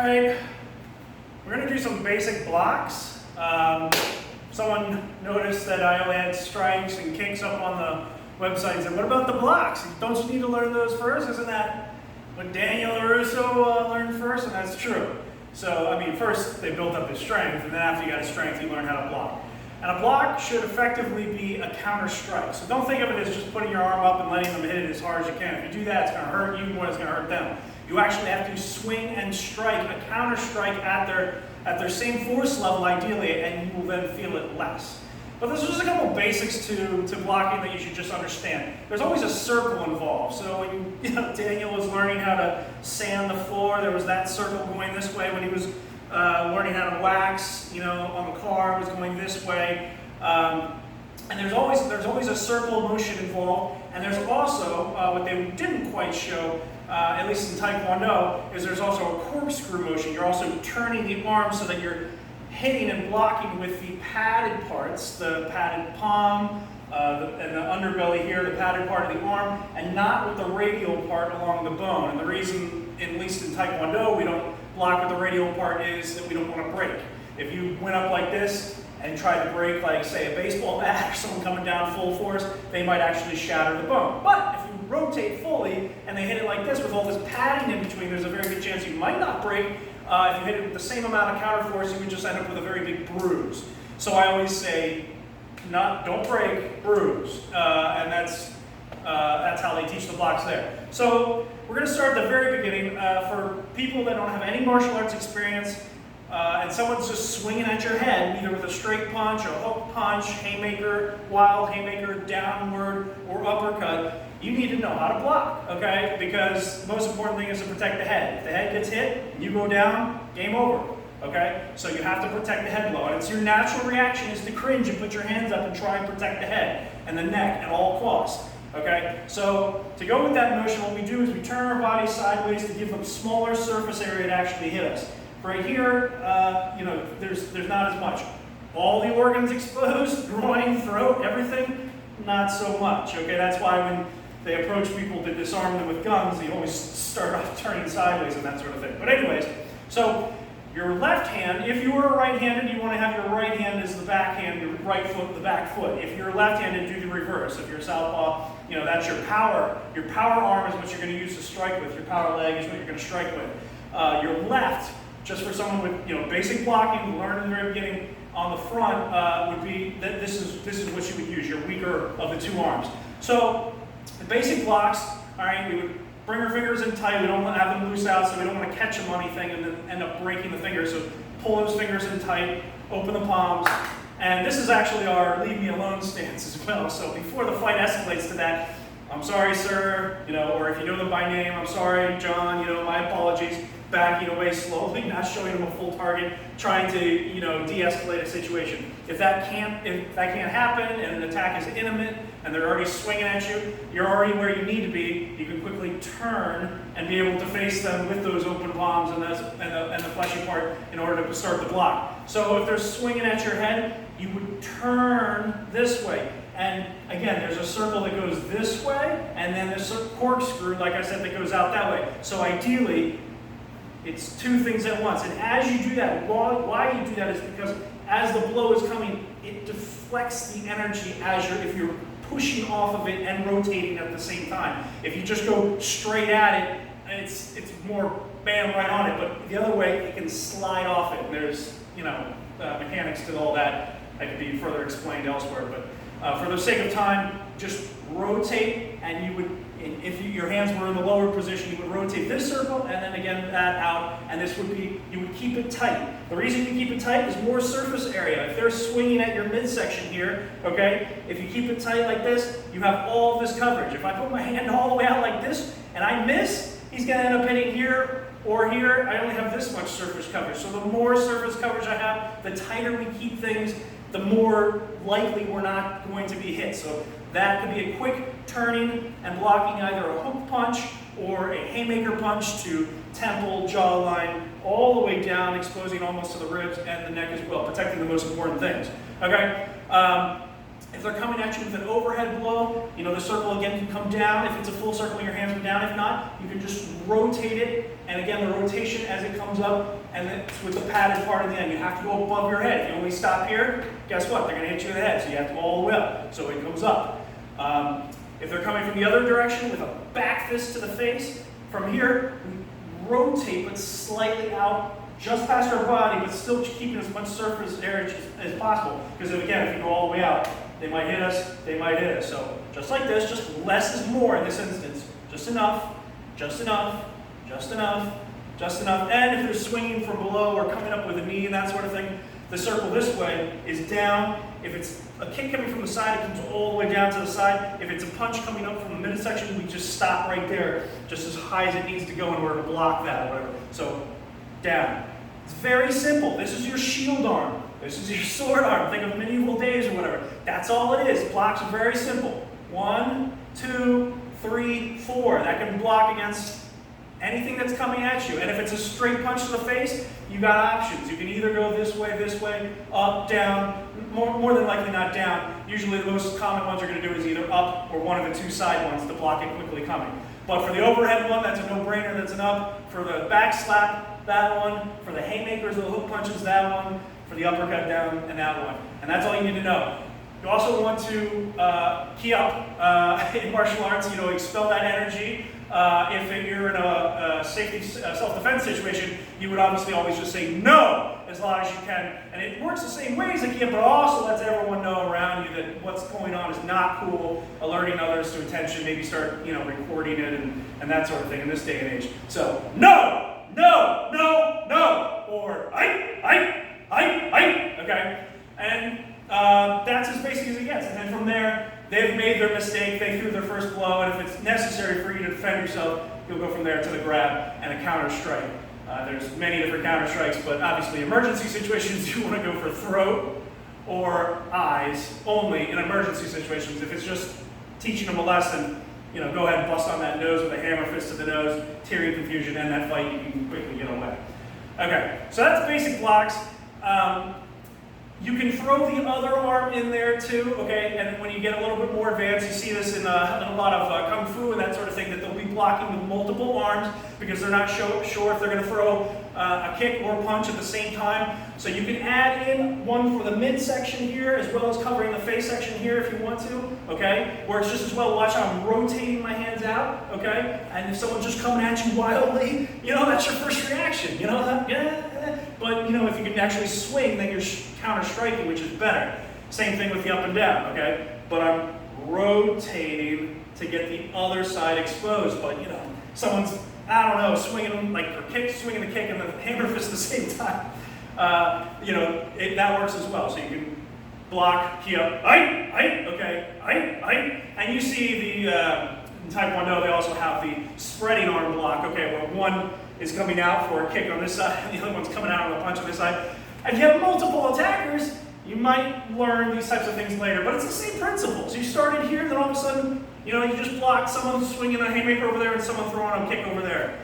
right, we're going to do some basic blocks. Someone noticed that I only had strikes and kicks up on the website and said, what about the blocks? Don't you need to learn those first? Isn't that what Daniel LaRusso learned first? And that's true. So, I mean, first they built up his strength, and then after you got his strength, you learn how to block. And a block should effectively be a counter strike. So don't think of it as just putting your arm up and letting them hit it as hard as you can. If you do that, it's going to hurt you more than it's going to hurt them. You actually have to swing and strike, a counter strike at their same force level ideally, and you will then feel it less. But there's just a couple basics to blocking that you should just understand. There's always a circle involved. So when Daniel was learning how to sand the floor, there was that circle going this way. When he was learning how to wax, on the car, it was going this way. And there's always a circle motion involved. And there's also what they didn't quite show, at least in Taekwondo, is there's also a corkscrew motion. You're also turning the arm so that you're hitting and blocking with the padded parts, the padded palm, and the underbelly here, the padded part of the arm, and not with the radial part along the bone. And the reason, at least in Taekwondo, we don't block with the radial part is that we don't want to break. If you went up like this and tried to break, like, say, a baseball bat or someone coming down full force, they might actually shatter the bone. But if you rotate fully and they hit it like this with all this padding in between, there's a very good chance you might not break. If you hit it with the same amount of counter force, you would just end up with a very big bruise. So I always say, don't break, bruise. And that's how they teach the blocks there. So we're going to start at the very beginning. For people that don't have any martial arts experience, and someone's just swinging at your head, either with a straight punch, a hook punch, haymaker, wild haymaker, downward, or uppercut, you need to know how to block, okay? Because the most important thing is to protect the head. If the head gets hit, and you go down, game over, okay? So you have to protect the head blow. And it's your natural reaction is to cringe and put your hands up and try and protect the head and the neck at all costs, okay? So to go with that motion, what we do is we turn our body sideways to give them smaller surface area to actually hit us. Right here, there's not as much. All the organs exposed, groin, throat, everything, not so much, okay? That's why when they approach people to disarm them with guns, they always start off turning sideways and that sort of thing. But anyways, so your left hand, if you were right-handed, you want to have your right hand as the back hand, your right foot the back foot. If you're left-handed, do the reverse. If you're southpaw, that's your power. Your power arm is what you're going to use to strike with. Your power leg is what you're going to strike with. Your left, just for someone with basic blocking, learned in the very beginning, on the front would be that this is what you would use, your weaker of the two arms. So the basic blocks, all right, we would bring our fingers in tight. We don't want to have them loose out, so we don't want to catch them on anything and then end up breaking the fingers. So pull those fingers in tight, open the palms. And this is actually our leave me alone stance as well. So before the fight escalates to that, I'm sorry, sir, or if you know them by name, I'm sorry, John, my apologies. Backing away slowly, not showing them a full target, trying to, de-escalate a situation. If that can't happen and an attack is imminent and they're already swinging at you, you're already where you need to be. You can quickly turn and be able to face them with those open palms and the fleshy part in order to start the block. So if they're swinging at your head, you would turn this way. And again, there's a circle that goes this way, and then there's a corkscrew, like I said, that goes out that way. So ideally, it's two things at once. And as you do that, why you do that is because as the blow is coming, it deflects the energy if you're pushing off of it and rotating at the same time. If you just go straight at it, it's more bam right on it. But the other way, it can slide off it. And there's mechanics to all that could be further explained elsewhere. But for the sake of time, just rotate, and you would. If your hands were in the lower position, you would rotate this circle and then again that out, and you would keep it tight. The reason you keep it tight is more surface area. If they're swinging at your midsection here, okay, if you keep it tight like this, you have all of this coverage. If I put my hand all the way out like this and I miss, he's going to end up hitting here or here. I only have this much surface coverage. So the more surface coverage I have, the tighter we keep things, the more likely we're not going to be hit. So that could be a quick turning and blocking either a hook punch or a haymaker punch to temple, jawline, all the way down, exposing almost to the ribs and the neck as well, protecting the most important things. Okay? If they're coming at you with an overhead blow, the circle again can come down. If it's a full circle, your hands go down. If not, you can just rotate it. And again, the rotation as it comes up, and then with the padded part in the end, you have to go above your head. If you only stop here, guess what? They're going to hit you in the head, so you have to go all the way up. So it comes up. If they're coming from the other direction with a back fist to the face, from here, we rotate but slightly out, just past our body, but still keeping as much surface area as possible. Because again, if you go all the way out, they might hit us, they might hit us. So just like this, just less is more in this instance. Just enough, just enough, just enough, just enough. And if they're swinging from below or coming up with a knee and that sort of thing, the circle this way is down. If it's a kick coming from the side, it comes all the way down to the side. If it's a punch coming up from the midsection, we just stop right there, just as high as it needs to go in order to block that or whatever. So down. It's very simple. This is your shield arm. This is your sword arm. Think of medieval days or whatever. That's all it is. Blocks are very simple. 1, 2, 3, 4. That can block against anything that's coming at you. And if it's a straight punch to the face, you got options. You can either go this way, up, down. More than likely not down. Usually the most common ones you're going to do is either up or one of the two side ones to block it quickly coming. But for the overhead one, that's a no-brainer. That's an up. For the back slap, that one. For the haymakers or the hook punches, that one. For the uppercut down, and that one. And that's all you need to know. You also want to key up in martial arts, expel that energy. If you're in a safety, self-defense situation, you would obviously always just say no as loud as you can. And it works the same way as a key up, but also lets everyone know around you that what's going on is not cool, alerting others to attention, maybe start recording it and that sort of thing in this day and age. So, no, no, no, no, or I, okay? And that's as basic as it gets. And then from there, they've made their mistake, they threw their first blow, and if it's necessary for you to defend yourself, you'll go from there to the grab and a counter strike. There's many different counter strikes, but obviously emergency situations, you want to go for throat or eyes only in emergency situations. If it's just teaching them a lesson, go ahead and bust on that nose with a hammer fist to the nose, tearing confusion, and that fight, you can quickly get away. Okay, so that's basic blocks. You can throw the other arm in there too, okay? And when you get a little bit more advanced, you see this in a lot of Kung Fu and that sort of thing, that they'll be blocking with multiple arms because they're not sure if they're going to throw a kick or a punch at the same time. So you can add in one for the midsection here as well as covering the face section here if you want to, okay? Or it's just as well, watch how I'm rotating my hands out, okay? And if someone's just coming at you wildly, that's your first reaction, But, if you can actually swing, then you're counter-striking, which is better. Same thing with the up and down, okay? But I'm rotating to get the other side exposed. But, someone's, swinging, swinging the kick and the hammer fist at the same time. That works as well. So you can block, key up, okay, and you see the, in Taekwondo, they also have the spreading arm block, okay, where one is coming out for a kick on this side, and the other one's coming out with a punch on this side. And you have multiple attackers, you might learn these types of things later, but it's the same principle. So you started here, then all of a sudden, you just blocked someone swinging a haymaker over there and someone throwing a kick over there.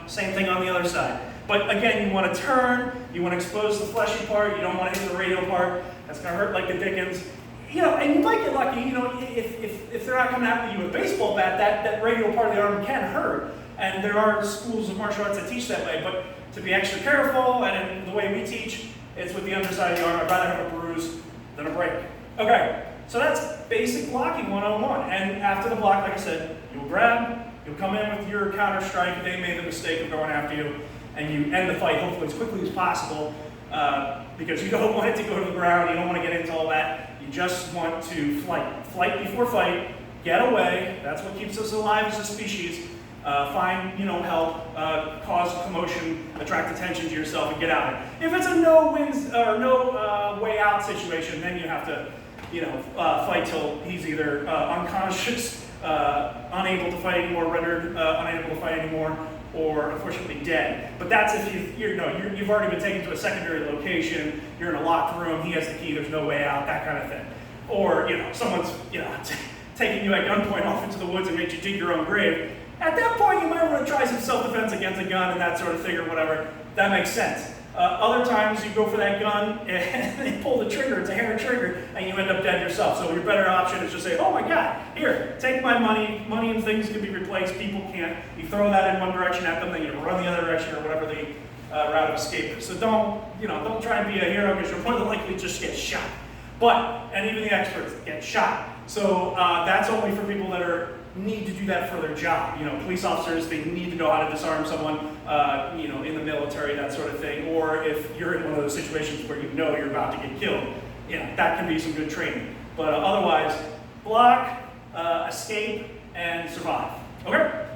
Same thing on the other side. But again, you want to turn, you want to expose the fleshy part, you don't want to hit the radial part. That's going to hurt like the dickens. And you might get lucky, if they're not coming after you with a baseball bat, that radial part of the arm can hurt. And there are schools of martial arts that teach that way, but to be extra careful, and in the way we teach, it's with the underside of the arm. I'd rather have a bruise than a break. Okay, so that's basic blocking 101. And after the block, like I said, you'll grab, you'll come in with your counter strike. They made the mistake of going after you, and you end the fight hopefully as quickly as possible, because you don't want it to go to the ground. You don't want to get into all that. You just want to flight before fight, get away. That's what keeps us alive as a species. Find, help, cause commotion, attract attention to yourself, and get out. If it's a no wins or no way out situation, then you have to, fight till he's either unconscious, unable to fight anymore, rendered unable to fight anymore, or unfortunately dead. But that's if you've already been taken to a secondary location, you're in a locked room, he has the key, there's no way out, that kind of thing. Or someone's taking you at gunpoint off into the woods and made you dig your own grave. At that point, you might want to try some self-defense against a gun and that sort of thing or whatever. That makes sense. Other times you go for that gun and they pull the trigger, it's a hair trigger, and you end up dead yourself. So your better option is just say, oh my God, here, take my money. Money and things can be replaced, people can't. You throw that in one direction at them, then you run the other direction or whatever the route of escape is. So don't try and be a hero because you're more than likely just get shot. And even the experts get shot. So that's only for people that need to do that for their job. Police officers, they need to know how to disarm someone, in the military, that sort of thing. Or if you're in one of those situations where you're about to get killed, that can be some good training. But otherwise, block, escape, and survive. Okay?